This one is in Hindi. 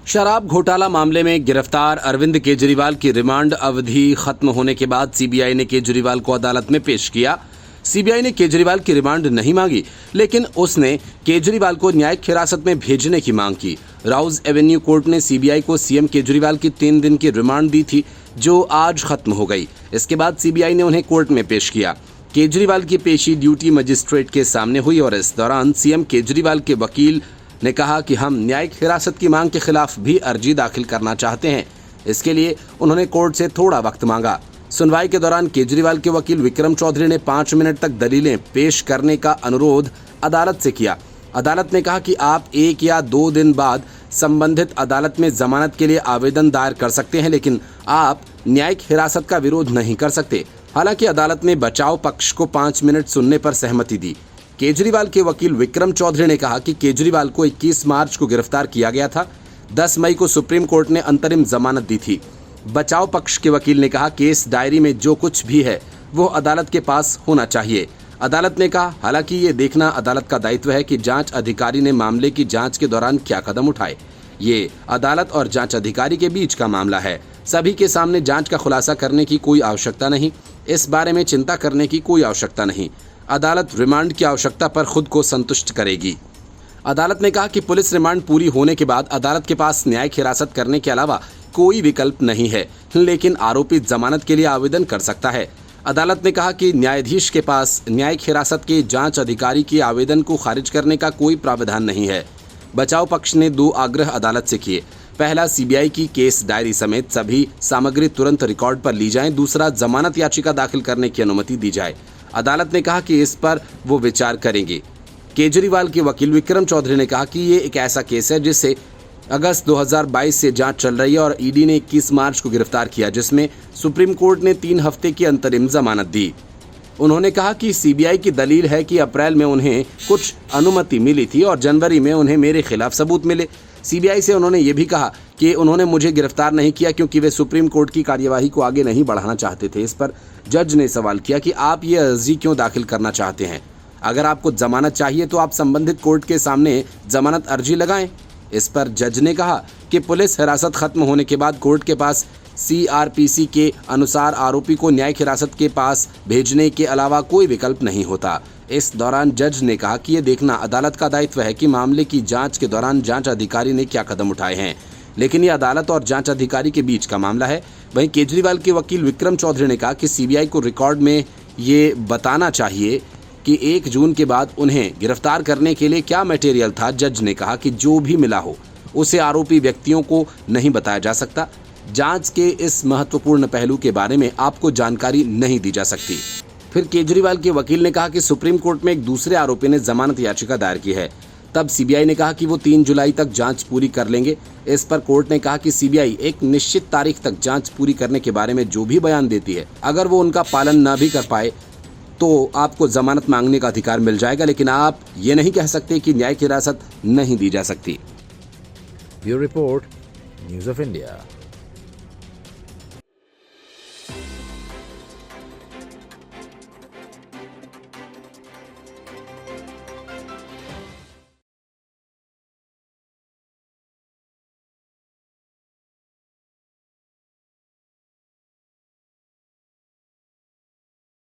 शराब घोटाला मामले में गिरफ्तार अरविंद केजरीवाल की रिमांड अवधि खत्म होने के बाद सीबीआई ने केजरीवाल को अदालत में पेश किया। सीबीआई ने केजरीवाल की रिमांड नहीं मांगी, लेकिन उसने केजरीवाल को न्यायिक हिरासत में भेजने की मांग की। राउज एवेन्यू कोर्ट ने सीबीआई को सीएम केजरीवाल की 3 दिन की रिमांड दी थी, जो आज खत्म हो गई। इसके बाद सीबीआई ने उन्हें कोर्ट में पेश किया। केजरीवाल की पेशी ड्यूटी मजिस्ट्रेट के सामने हुई और इस दौरान सीएम केजरीवाल के वकील ने कहा कि हम न्यायिक हिरासत की मांग के खिलाफ भी अर्जी दाखिल करना चाहते हैं। इसके लिए उन्होंने कोर्ट से थोड़ा वक्त मांगा। सुनवाई के दौरान केजरीवाल के वकील विक्रम चौधरी ने 5 मिनट तक दलीलें पेश करने का अनुरोध अदालत से किया। अदालत ने कहा कि आप 1 या 2 दिन बाद संबंधित अदालत में जमानत के लिए आवेदन दायर कर सकते हैं, लेकिन आप न्यायिक हिरासत का विरोध नहीं कर सकते। हालांकि अदालत ने बचाव पक्ष को 5 मिनट सुनने पर सहमति दी। केजरीवाल के वकील विक्रम चौधरी ने कहा कि केजरीवाल को 21 मार्च को गिरफ्तार किया गया था। 10 मई को सुप्रीम कोर्ट ने अंतरिम जमानत दी थी। बचाव पक्ष के वकील ने कहा केस डायरी में जो कुछ भी है वो अदालत के पास होना चाहिए। अदालत ने कहा हालांकि ये देखना अदालत का दायित्व है कि जांच अधिकारी ने मामले की जांच के दौरान क्या कदम उठाए। ये अदालत और जांच अधिकारी के बीच का मामला है। सभी के सामने जांच का खुलासा करने की कोई आवश्यकता नहीं। इस बारे में चिंता करने की कोई आवश्यकता नहीं। अदालत रिमांड की आवश्यकता पर खुद को संतुष्ट करेगी। अदालत ने कहा कि पुलिस रिमांड पूरी होने के बाद अदालत के पास न्यायिक हिरासत करने के अलावा कोई विकल्प नहीं है, लेकिन आरोपी जमानत के लिए आवेदन कर सकता है। अदालत ने कहा कि न्यायाधीश के पास न्यायिक हिरासत के जांच अधिकारी के आवेदन को खारिज करने का कोई प्रावधान नहीं है। बचाव पक्ष ने 2 आग्रह अदालत से किए। पहला, सीबीआई की केस डायरी समेत सभी सामग्री तुरंत रिकॉर्ड पर ली जाए। दूसरा, जमानत याचिका दाखिल करने की अनुमति दी जाए। अदालत ने कहा कि इस पर वो विचार करेंगे। केजरीवाल के वकील विक्रम चौधरी ने कहा कि ये एक ऐसा केस है जिसे अगस्त 2022 से जांच चल रही है और ईडी ने 21 मार्च को गिरफ्तार किया, जिसमें सुप्रीम कोर्ट ने 3 हफ्ते की अंतरिम जमानत दी। उन्होंने कहा कि सीबीआई की दलील है कि अप्रैल में उन्हें कुछ अनुमति मिली थी और जनवरी में उन्हें मेरे खिलाफ सबूत मिले। सीबीआई से उन्होंने ये भी कहा कि उन्होंने मुझे गिरफ्तार नहीं किया क्योंकि वे सुप्रीम कोर्ट की कार्यवाही को आगे नहीं बढ़ाना चाहते थे। इस पर जज ने सवाल किया कि आप ये अर्जी क्यों दाखिल करना चाहते हैं? अगर आपको जमानत चाहिए तो आप संबंधित कोर्ट के सामने जमानत अर्जी लगाएं। इस पर जज ने कहा कि पुलिस हिरासत खत्म होने के बाद कोर्ट के पास सीआरपीसी के अनुसार आरोपी को न्यायिक हिरासत के पास भेजने के अलावा कोई विकल्प नहीं होता। इस दौरान जज ने कहा कि ये देखना अदालत का दायित्व है कि मामले की जांच के दौरान जांच अधिकारी ने क्या कदम उठाए हैं, लेकिन ये अदालत और जांच अधिकारी के बीच का मामला है। वहीं केजरीवाल के वकील विक्रम चौधरी ने कहा कि सीबीआई को रिकॉर्ड में ये बताना चाहिए कि 1 जून के बाद उन्हें गिरफ्तार करने के लिए क्या मटेरियल था। जज ने कहा कि जो भी मिला हो उसे आरोपी व्यक्तियों को नहीं बताया जा सकता। जांच के इस महत्वपूर्ण पहलू के बारे में आपको जानकारी नहीं दी जा सकती। फिर केजरीवाल के वकील ने कहा कि सुप्रीम कोर्ट में एक दूसरे आरोपी ने जमानत याचिका दायर की है। तब सीबीआई ने कहा कि वो 3 जुलाई तक जांच पूरी कर लेंगे। इस पर कोर्ट ने कहा कि सीबीआई एक निश्चित तारीख तक जांच पूरी करने के बारे में जो भी बयान देती है, अगर वो उनका पालन न भी कर पाए तो आपको जमानत मांगने का अधिकार मिल जाएगा, लेकिन आप ये नहीं कह सकते कि न्यायिक हिरासत नहीं दी जा सकती। Bureau report, news of India.